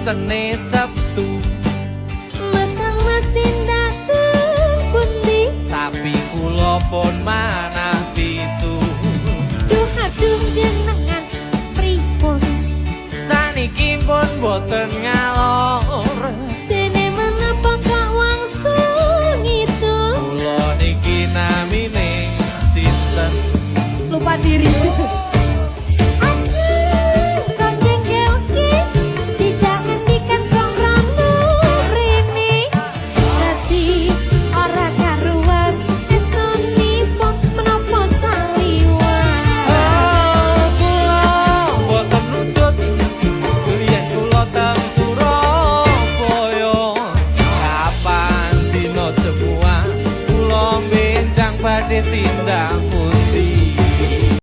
wintene Sabtu. Mas Kang Mas tindak teng pundi? Sapi kula pun manah 7. Duh aduh jenengan pripun? Saniki pun boten ngalor. Dene menapa kak wangsul ngidul? Kula niki namine sinten? Lupa diri.